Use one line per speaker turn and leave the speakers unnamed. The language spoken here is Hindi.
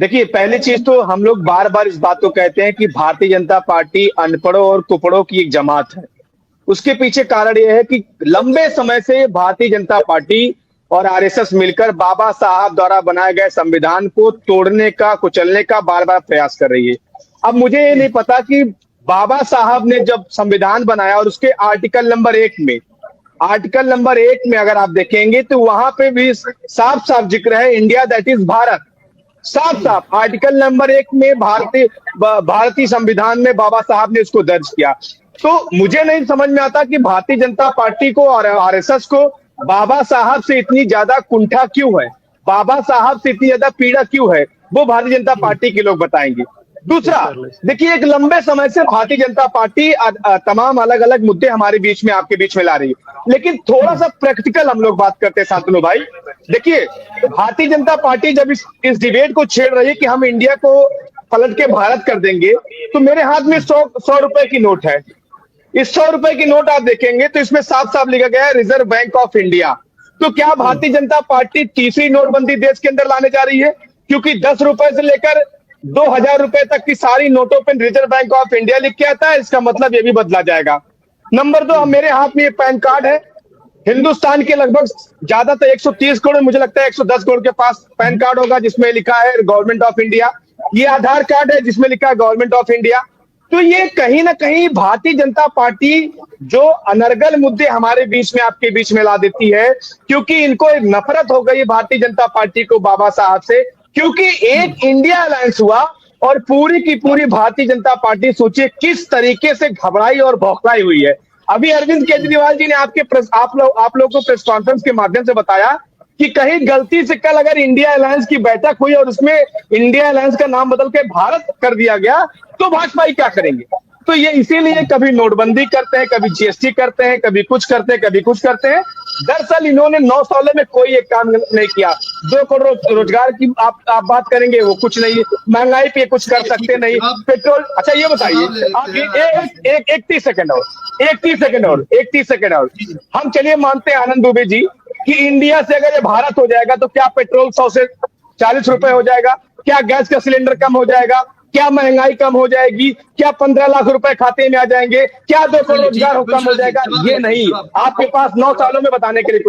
देखिए, पहली चीज तो हम लोग बार बार इस बात को कहते हैं कि भारतीय जनता पार्टी अनपढ़ों और कुपड़ों की एक जमात है। उसके पीछे कारण यह है कि लंबे समय से भारतीय जनता पार्टी और आरएसएस मिलकर बाबा साहब द्वारा बनाए गए संविधान को तोड़ने का, कुचलने का बार बार प्रयास कर रही है। अब मुझे ये नहीं पता कि बाबा साहब ने जब संविधान बनाया और उसके आर्टिकल नंबर 1 में अगर आप देखेंगे तो वहां पे भी साफ साफ जिक्र है इंडिया दैट इज भारत। साफ साफ आर्टिकल नंबर 1 में भारतीय संविधान में बाबा साहब ने उसको दर्ज किया। तो मुझे नहीं समझ में आता कि भारतीय जनता पार्टी को और आरएसएस को बाबा साहब से इतनी ज्यादा कुंठा क्यों है, बाबा साहब से इतनी ज्यादा पीड़ा क्यों है, वो भारतीय जनता पार्टी के लोग बताएंगे। दूसरा, देखिए, एक लंबे समय से भारतीय जनता पार्टी तमाम अलग अलग मुद्दे हमारे बीच में, आपके बीच में ला रही है, लेकिन थोड़ा सा प्रैक्टिकल हम लोग बात करते हैं शांतनु भाई। देखिए, भारतीय जनता पार्टी जब इस डिबेट को छेड़ रही है कि हम इंडिया को पलट के भारत कर देंगे, तो मेरे हाथ में 100 रुपए की नोट है। इस 100 रुपए की नोट आप देखेंगे तो इसमें साफ साफ लिखा गया है रिजर्व बैंक ऑफ इंडिया। तो क्या भारतीय जनता पार्टी तीसरी नोटबंदी देश के अंदर लाने जा रही है? क्योंकि 10 रुपए से लेकर 2000 रुपए तक की सारी नोटों पर रिजर्व बैंक ऑफ इंडिया लिख के आता है, इसका मतलब ये भी बदला जाएगा। नंबर 2, मेरे हाथ में ये पैन कार्ड है। हिंदुस्तान के लगभग ज्यादातर 130 करोड़, मुझे लगता है 110 करोड़ के पास पैन कार्ड होगा जिसमें लिखा है गवर्नमेंट ऑफ इंडिया। ये आधार कार्ड है जिसमें लिखा है गवर्नमेंट ऑफ इंडिया। तो ये कहीं ना कहीं भारतीय जनता पार्टी जो अनर्गल मुद्दे हमारे बीच में, आपके बीच में ला देती है, क्योंकि इनको एक नफरत हो गई भारतीय जनता पार्टी को बाबा साहब से, क्योंकि एक इंडिया अलायंस हुआ और पूरी की पूरी भारतीय जनता पार्टी सोचिए किस तरीके से घबराई और बौखलाई हुई है। अभी अरविंद केजरीवाल जी ने आप लोगों को प्रेस कॉन्फ्रेंस के माध्यम से बताया कि कहीं गलती से कल अगर इंडिया अलायंस की बैठक हुई और उसमें इंडिया अलायंस का नाम बदल के भारत कर दिया गया तो भाजपा क्या करेंगे। तो ये इसीलिए कभी नोटबंदी करते हैं, कभी जीएसटी करते हैं, कभी कुछ करते हैं, कभी कुछ करते हैं। दरअसल इन्होंने 9 सालों में कोई एक काम नहीं किया। 2 करोड़ रोजगार की आप बात करेंगे, वो कुछ नहीं। महंगाई पे कुछ कर सकते नहीं। पेट्रोल, अच्छा ये बताइए आप, एक 30 सेकंड और हम चलिए मानते हैं आनंद दुबे जी कि इंडिया से अगर ये भारत हो जाएगा तो क्या पेट्रोल 100 से 40 रुपए हो जाएगा? क्या गैस का सिलेंडर कम हो जाएगा? क्या महंगाई कम हो जाएगी? क्या 15 लाख रुपए खाते में आ जाएंगे? क्या 2 करोड़ रोजगार कम हो जाएगा? ये नहीं, आपके पास 9 सालों में बताने के लिए